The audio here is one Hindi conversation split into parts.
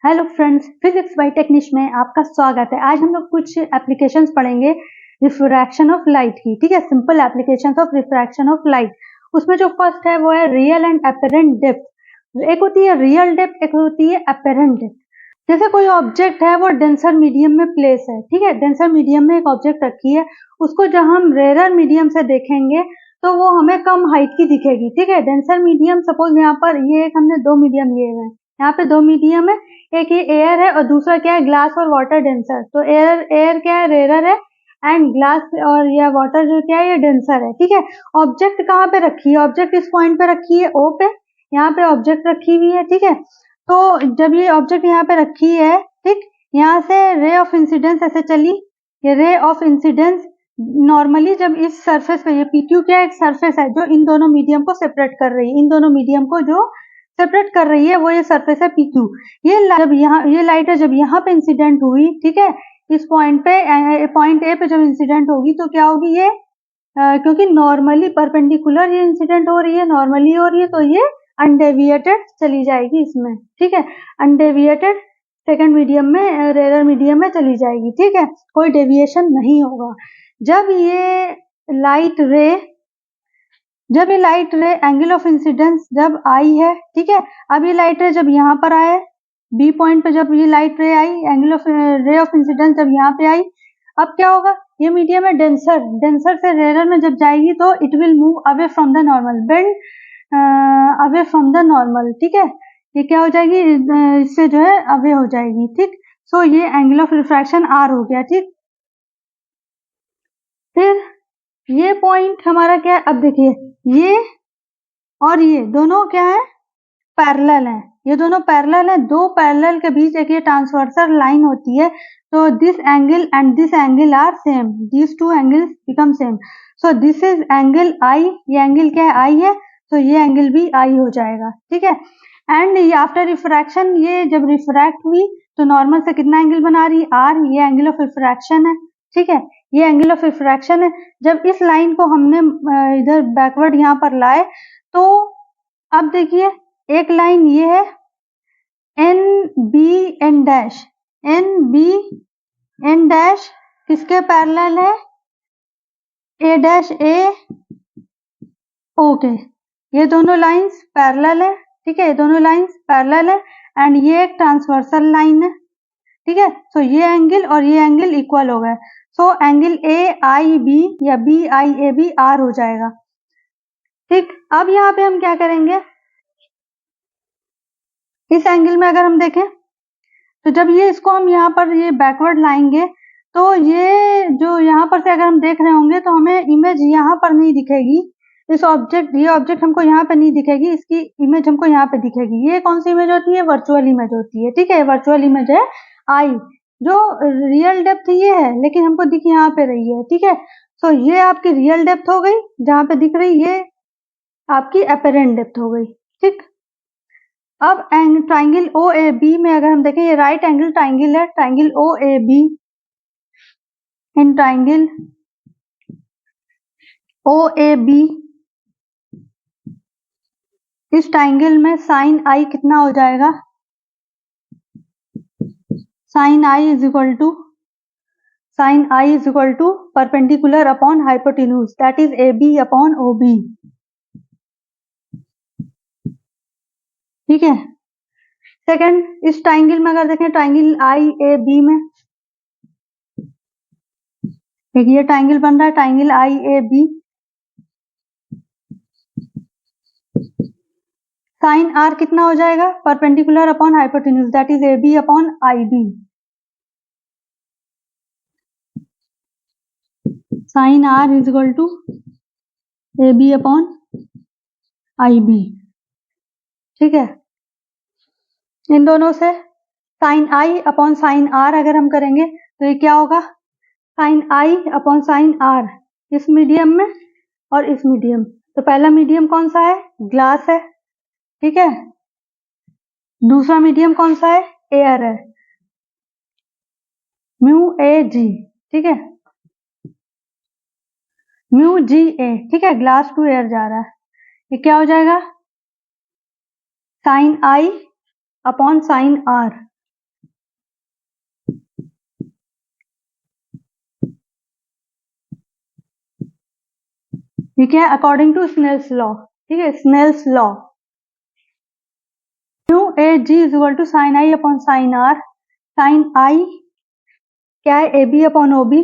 हेलो फ्रेंड्स, फिजिक्स बाय टेक्निश में आपका स्वागत है। आज हम लोग कुछ एप्लीकेशंस पढ़ेंगे रिफ्रैक्शन ऑफ लाइट की। ठीक है, simple applications of refraction of light. उसमें जो फर्स्ट है वो है रियल एंड अपेरेंट डेप्थ। एक होती है रियल डेप्थ, एक होती है अपेरेंट डेप्थ। जैसे कोई ऑब्जेक्ट है वो डेंसर मीडियम में प्लेस है। ठीक है, डेंसर मीडियम में एक ऑब्जेक्ट रखी है, उसको जब हम रेयर मीडियम से देखेंगे तो वो हमें कम हाइट की दिखेगी। ठीक है, डेंसर मीडियम, सपोज यहाँ पर ये एक हमने दो मीडियम लिए हुए हैं, यहाँ पे दो मीडियम है, एक ये एयर है और दूसरा क्या है, ग्लास और वाटर डेंसर। तो एयर क्या है, रेयर है, एंड ग्लास और या वाटर जो क्या है, ये डेंसर है। ठीक है, ऑब्जेक्ट कहाँ पे रखी है, ऑब्जेक्ट इस पॉइंट पे रखी है, ओ पे, यहाँ पे ऑब्जेक्ट रखी हुई है। ठीक है, तो जब ये ऑब्जेक्ट यहाँ पे रखी है, ठीक, यहाँ से रे ऑफ इंसिडेंस ऐसे चली, ये रे ऑफ इंसिडेंस नॉर्मली जब इस सरफेस पे, ये पीक्यू क्या एक सरफेस है जो इन दोनों मीडियम को सेपरेट कर रही है, इन दोनों मीडियम को जो सेपरेट कर रही है वो ये सरफेस है पीक्यू। जब यहाँ ये लाइट है जब यहाँ पे इंसिडेंट हुई, ठीक है, इस पॉइंट पे, पॉइंट ए पे जब इंसिडेंट होगी तो क्या होगी ये, क्योंकि नॉर्मली परपेंडिकुलर ये इंसिडेंट हो रही है, नॉर्मली हो रही है, तो ये अनडेविएटेड चली जाएगी इसमें। ठीक है, अनडेविएटेड सेकंड मीडियम में, रेयर मीडियम में चली जाएगी। ठीक है, कोई डेविएशन नहीं होगा। जब ये लाइट रे एंगल ऑफ इंसिडेंस जब आई है, ठीक है, अब ये लाइट रे जब यहाँ पर आए, बी पॉइंट पे जब ये लाइट रे आई, angle of ray of incidence जब यहाँ पे आई, अब क्या होगा, ये मीडियम है डेंसर से रेयर में जब जाएगी तो it will move away from the normal, bend away from the normal. ठीक है, ये क्या हो जाएगी, इससे जो है अवे हो जाएगी। ठीक, सो ये एंगल ऑफ रिफ्रैक्शन आर हो गया। ठीक, फिर ये पॉइंट हमारा क्या है, अब देखिए ये और ये दोनों क्या है, पैरेलल है, ये दोनों पैरेलल है, दो पैरेलल के बीच एक ये ट्रांसवर्सल लाइन होती है, तो this angle and this angle are same, this two angles become same, so this is angle i, ये एंगल क्या है, आई है, तो ये एंगल भी आई हो जाएगा। ठीक है, एंड आफ्टर रिफ्रैक्शन ये जब रिफ्रैक्ट हुई तो नॉर्मल से कितना एंगल बना रही है, आर, ये एंगल ऑफ रिफ्रैक्शन है। ठीक है, ये एंगल ऑफ रिफ्रैक्शन है। जब इस लाइन को हमने इधर बैकवर्ड यहाँ पर लाए तो अब देखिए एक लाइन ये है N B N dash, N B N dash किसके पैरेलल है, ए डैश ए ओ के, ये दोनों लाइंस पैरेलल है। ठीक है, ये दोनों लाइंस पैरेलल है एंड ये एक ट्रांसवर्सल लाइन है। ठीक है, सो ये एंगल और ये एंगल इक्वल हो गए, so angle A I B या B I A B R हो जाएगा। ठीक, अब यहाँ पे हम क्या करेंगे, इस एंगल में अगर हम देखें तो जब ये इसको हम यहाँ पर ये बैकवर्ड लाएंगे तो ये जो यहाँ पर से अगर हम देख रहे होंगे तो हमें इमेज यहाँ पर नहीं दिखेगी, इस ऑब्जेक्ट, ये ऑब्जेक्ट हमको यहाँ पे नहीं दिखेगी, इसकी इमेज हमको यहाँ पे दिखेगी। ये कौन सी इमेज होती है, वर्चुअल इमेज होती है। ठीक है, वर्चुअल इमेज है आई, जो रियल डेप्थ ये है लेकिन हमको दिख यहाँ पे रही है। ठीक है, सो ये आपकी रियल डेप्थ हो गई जहाँ पे दिख रही, ये आपकी अपेरेंट डेप्थ हो गई। ठीक, अब ट्राइंगल ओ ए बी में अगर हम देखें, ये राइट एंगल ट्राइंगल है, triangle O A B, in triangle O A B, इस ट्राइंगल में साइन आई कितना हो जाएगा, sine i is equal to perpendicular upon hypotenuse, that is A B upon O B. ठीक है, सेकंड, इस ट्राइंगल में अगर देखें, ट्राइंगल आई ए बी में एक ये ट्राइंगल बन रहा है, triangle I A B, sine r कितना हो जाएगा, perpendicular upon hypotenuse, that is A B upon I B, sine r is equal to A B upon I B. ठीक है, इन दोनों से sine i upon sine r अगर हम करेंगे तो ये क्या होगा, sine i upon sine r, इस मीडियम में और इस मीडियम, तो पहला मीडियम कौन सा है, ग्लास है। ठीक है, दूसरा मीडियम कौन सा है, एयर है, म्यू ए जी। ठीक है, म्यू जी ए। ठीक है, ग्लास टू एयर जा रहा है, ये क्या हो जाएगा, sine i upon sine r, ठीक है, अकॉर्डिंग टू स्नेल्स लॉ। ठीक है, Snell's law mu a g is equal to sine i upon sine r. Sine i क्या है, A B upon O B.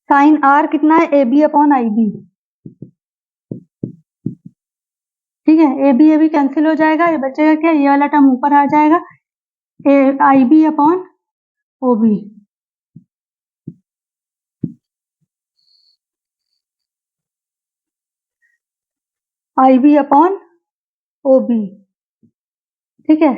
Sine r कितना है, A B upon I B. ठीक है, ए बी कैंसिल हो जाएगा, ये बचेगा क्या, ये वाला टर्म ऊपर आ जाएगा, आई बी अपॉन ओ बी। आई बी अपॉन ओ बी। ठीक है,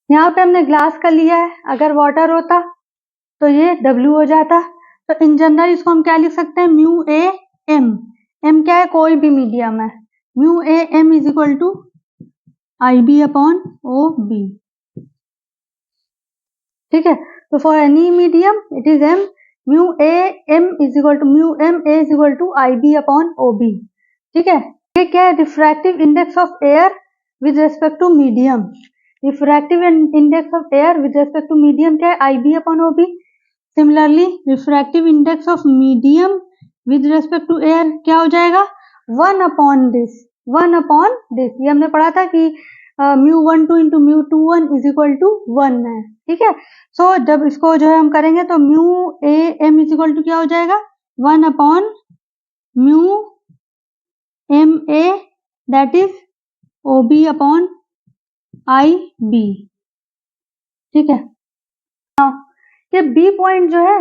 यहाँ पे हमने ग्लास का लिया है, अगर वाटर होता तो ये W हो जाता। तो इन जनरल इसको हम क्या लिख सकते हैं, म्यू ए एम। एम क्या है, कोई भी मीडियम है, mu A M is equal to I B upon O B. ठीक है, तो for any medium it is M, mu A M is equal to mu M A is equal to I B upon O B. ठीक है, ये क्या है, refractive index of air with respect to medium. Refractive index of air with respect to medium क्या है, I B upon O B. Similarly refractive index of medium with respect to air क्या हो जाएगा, 1 अपॉन दिस, 1 अपॉन दिस। ये हमने पढ़ा था कि mu 1 2 into mu 2 1 is equal to 1 है। ठीक है, सो जब इसको जो है हम करेंगे तो mu A M is equal to क्या हो जाएगा, 1 upon mu M A that is O B upon I B. ठीक है, ये बी पॉइंट जो है,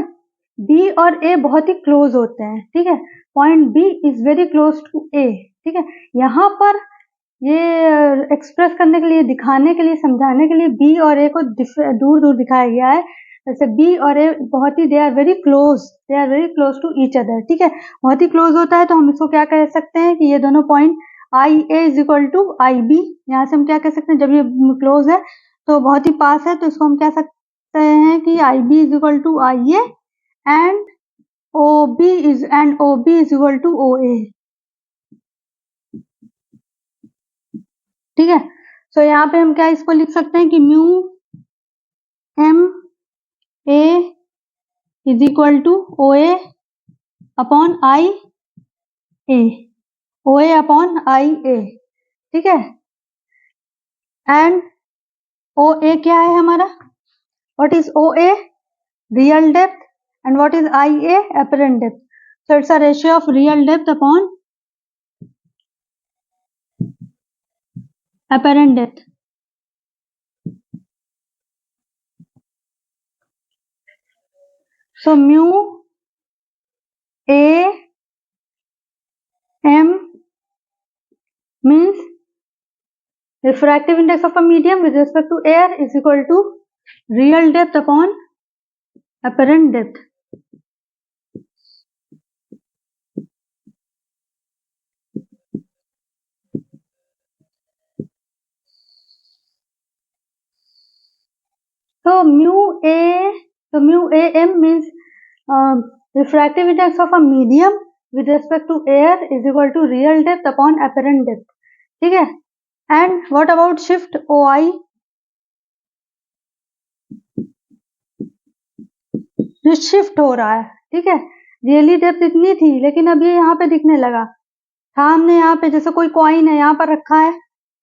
बी और ए बहुत ही क्लोज होते हैं। ठीक है, point B is very close to A. ठीक है, यहाँ पर ये एक्सप्रेस करने के लिए, दिखाने के लिए, समझाने के लिए बी और ए को दूर दूर दिखाया गया है। जैसे बी और ए बहुत ही they are very close to each other. ठीक है, बहुत ही क्लोज होता है, तो हम इसको क्या कह सकते हैं कि ये दोनों point I A is equal to I B. यहाँ से हम क्या कह सकते हैं, जब ये क्लोज है तो बहुत ही पास है, तो इसको हम कह सकते हैं कि I B is equal to I A and O B is equal to O A. ठीक है, सो यहाँ पे हम क्या इसको लिख सकते हैं कि mu M A is equal to O A upon I A, O A upon I A. ठीक है, एंड ओ ए क्या है हमारा, what is O A, real depth, and what is I A, apparent depth. So it's a ratio of real depth upon apparent depth. So mu a m means refractive index of a medium with respect to air is equal to real depth upon apparent depth. So mu a m means refractive index of a medium with respect to air is equal to real depth upon apparent depth. ठीक है, and what about shift OI? जो शिफ्ट हो रहा है, ठीक है, रियली डेप्थ इतनी थी लेकिन अब ये यहाँ पे दिखने लगा था। हमने यहाँ पे जैसे कोई कॉइन है यहाँ पर रखा है,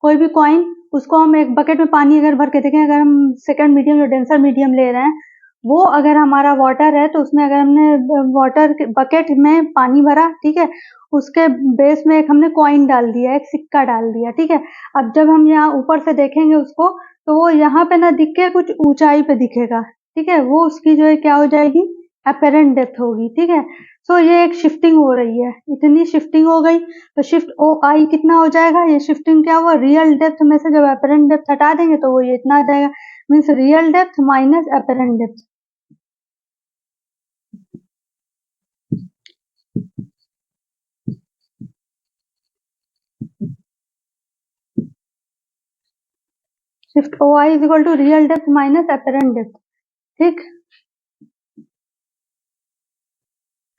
कोई भी कॉइन, उसको हम एक बकेट में पानी अगर भर के देखें, अगर हम सेकंड मीडियम जो डेंसर मीडियम ले रहे हैं, वो अगर हमारा वाटर है तो उसमें अगर हमने वाटर बकेट में पानी भरा, ठीक है, उसके बेस में एक हमने कॉइन डाल दिया, एक सिक्का डाल दिया। ठीक है, अब जब हम यहाँ ऊपर से देखेंगे उसको, तो वो यहाँ पे ना दिख के कुछ ऊंचाई पे दिखेगा। ठीक है, वो उसकी जो है क्या हो जाएगी, अपेरेंट डेप्थ होगी। ठीक है, सो ये एक शिफ्टिंग हो रही है, इतनी शिफ्टिंग हो गई, तो शिफ्ट ओ आई कितना हो जाएगा, ये शिफ्टिंग क्या हुआ, रियल डेप्थ में से जब अपेरेंट डेप्थ हटा देंगे तो वो ये इतना आ जाएगा, means real depth minus apparent depth. Shift O I is equal to real depth minus apparent depth. ठीक,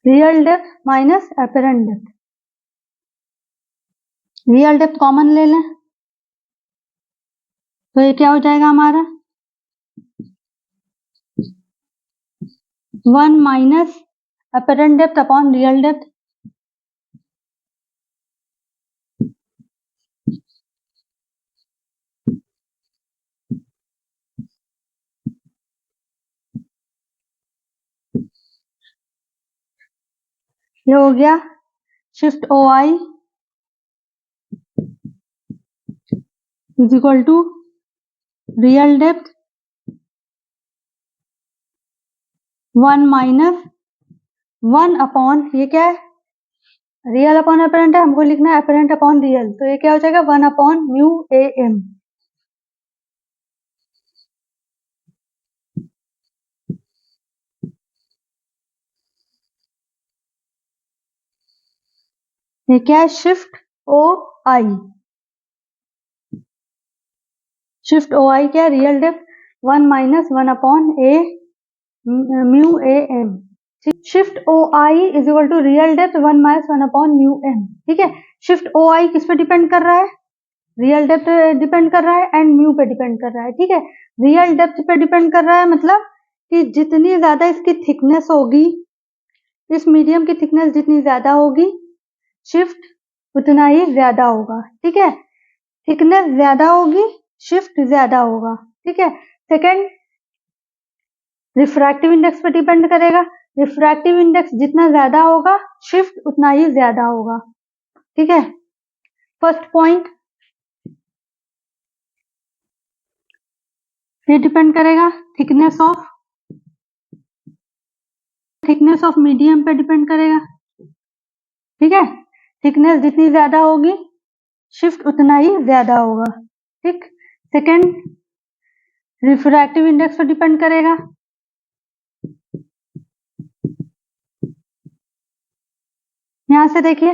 real depth minus apparent depth, real depth common ले लें तो ये क्या हो जाएगा हमारा, 1 minus apparent depth upon real depth. ये हो गया shift O I is equal to real depth 1 minus 1 upon, ये क्या है, रियल अपॉन अपेरेंट है, हमको लिखना है अपेरेंट अपॉन रियल, तो ये क्या हो जाएगा 1 अपॉन म्यू ए एम। ये क्या है, shift O I, shift O I क्या है, real depth 1 minus 1 upon A mu A M. Shift O I is equal to real depth 1 minus 1 upon mu M. ठीक है, शिफ्ट ओ आई किस पे डिपेंड कर रहा है, रियल डेप्थ डिपेंड कर रहा है एंड म्यू पे डिपेंड कर रहा है। ठीक है, रियल डेप्थ पे डिपेंड कर रहा है मतलब कि जितनी ज्यादा इसकी थिकनेस होगी, इस मीडियम की थिकनेस जितनी ज्यादा होगी, शिफ्ट उतना ही ज्यादा होगा। ठीक है, थिकनेस ज्यादा होगी, शिफ्ट ज्यादा होगा। ठीक है, सेकंड रिफ्रैक्टिव इंडेक्स पे डिपेंड करेगा, रिफ्रैक्टिव इंडेक्स जितना ज्यादा होगा, शिफ्ट उतना ही ज्यादा होगा। ठीक है, फर्स्ट पॉइंट ये डिपेंड करेगा थिकनेस ऑफ मीडियम पे डिपेंड करेगा। ठीक है, थिकनेस जितनी ज्यादा होगी, शिफ्ट उतना ही ज्यादा होगा। ठीक, सेकंड रिफ्रैक्टिव इंडेक्स पे डिपेंड करेगा, यहां से देखिए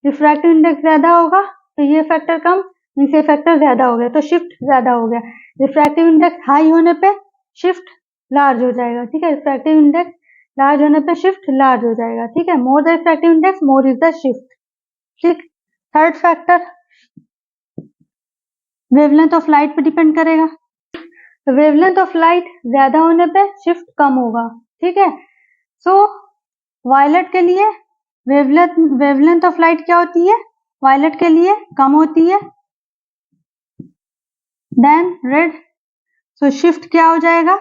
रिफ्रैक्टिव इंडेक्स ज्यादा होगा तो ये फैक्टर कम, इनसे फैक्टर ज्यादा हो गया तो शिफ्ट ज्यादा हो गया। रिफ्रैक्टिव इंडेक्स हाई होने पे शिफ्ट लार्ज हो जाएगा। ठीक है, रिफ्रैक्टिव इंडेक्स लार्ज होने पे शिफ्ट लार्ज हो जाएगा। ठीक है, more the refractive index more is the shift. ठीक, third factor wavelength of light पे डिपेंड करेगा, तो वेवलेंथ ऑफ लाइट ज्यादा होने पे शिफ्ट कम होगा। ठीक है, सो वायलेट के लिए वेवलेंथ ऑफ लाइट क्या होती है, वायलेट के लिए कम होती है देन रेड, सो शिफ्ट क्या हो जाएगा,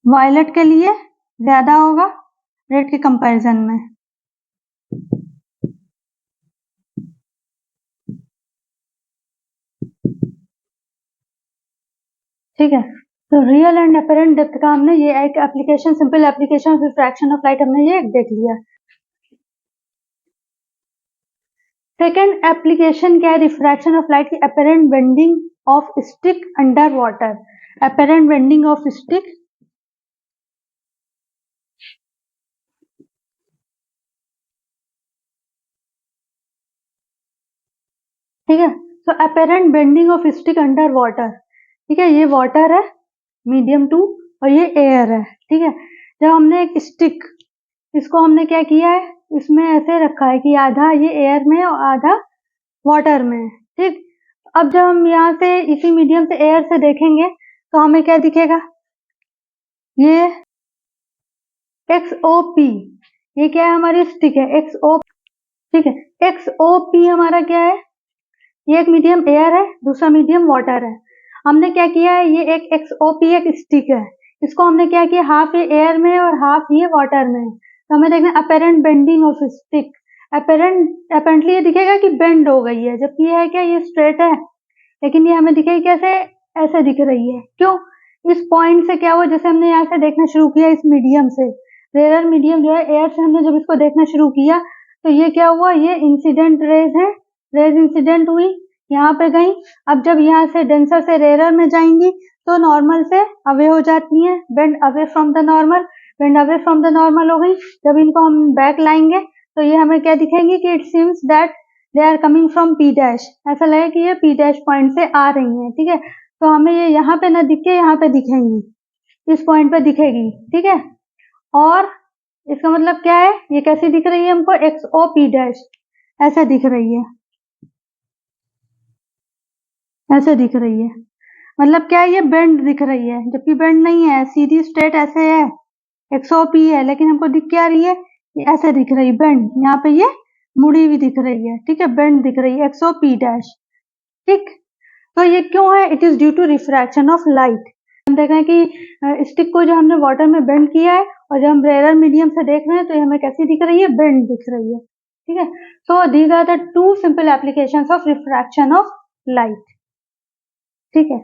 वायलेट के लिए ज्यादा होगा रेड के कंपैरिजन में। ठीक है, तो रियल एंड अपेरेंट डेप्थ का हमने ये एक application, simple application of refraction of light हमने ये देख लिया। सेकेंड एप्लीकेशन क्या है रिफ्रैक्शन ऑफ लाइट की, apparent bending of stick under water, apparent bending of stick ठीक है, तो apparent bending of stick under water. ठीक है, ये वाटर है मीडियम 2 और ये एयर है। ठीक है, जब हमने एक स्टिक, इसको हमने क्या किया है, इसमें ऐसे रखा है कि आधा ये एयर में और आधा वाटर में। ठीक, अब जब हम यहाँ से इसी मीडियम से एयर से देखेंगे तो हमें क्या दिखेगा, ये XOP, ये क्या है, हमारी स्टिक है XO। ठीक है, XOP हमारा क्या है, ये एक मीडियम एयर है, दूसरा मीडियम वाटर है। हमने क्या किया है, ये एक XOP एक स्टिक है, इसको हमने क्या किया, हाफ ये एयर में और हाफ ये वाटर में। तो हमें देखना apparent bending of stick, apparently ये दिखेगा कि बेंड हो गई है, जबकि ये है क्या, ये स्ट्रेट है, लेकिन ये हमें दिखेगी कैसे, ऐसे दिख रही है। क्यों, इस पॉइंट से क्या हुआ, जैसे हमने यहाँ से देखना शुरू किया इस मीडियम से, रेयर मीडियम जो है एयर से हमने जब इसको देखना शुरू किया तो ये क्या हुआ, ये इंसिडेंट रेज है, रेज इंसिडेंट हुई, यहाँ पे गई। अब जब यहाँ से डेंसर से रेयर में जाएंगी तो नॉर्मल से अवे हो जाती हैं, bend away from the normal, bend away from the normal हो गई। जब इनको हम बैक लाएंगे तो ये हमें क्या दिखेंगे कि it seems that they are coming from P dash, ऐसा लगे कि ये P डैश पॉइंट से आ रही हैं। ठीक है, तो हमें ये यहाँ पे ना दिख के यहाँ पे दिखेंगी, इस पॉइंट पे दिखेगी। ठीक है, और इसका मतलब क्या है, ये कैसी दिख रही है हमको, XOP डैश ऐसे दिख रही है, ऐसे दिख रही है। मतलब क्या है, ये बेंड दिख रही है, जबकि बेंड नहीं है, सीधी स्ट्रेट ऐसे है, 100p है, लेकिन हमको दिख क्या रही है, ये ऐसे दिख रही है बेंड, यहाँ पे ये मुड़ी हुई दिख रही है, ठीक है, बेंड दिख रही है 100p डैश, ठीक। तो ये क्यों है, it is due to refraction of light. हम देख रहे हैं कि स्टिक को जो हमने वाटर में बेंड किया है और जब हम रेयर मीडियम से देख रहे हैं तो ये हमें कैसी दिख रही है, बेंड दिख रही है, ठीक है। So these are the two simple applications of refraction of light, ठीक है।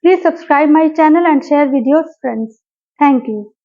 Please subscribe my channel and share with your friends. Thank you.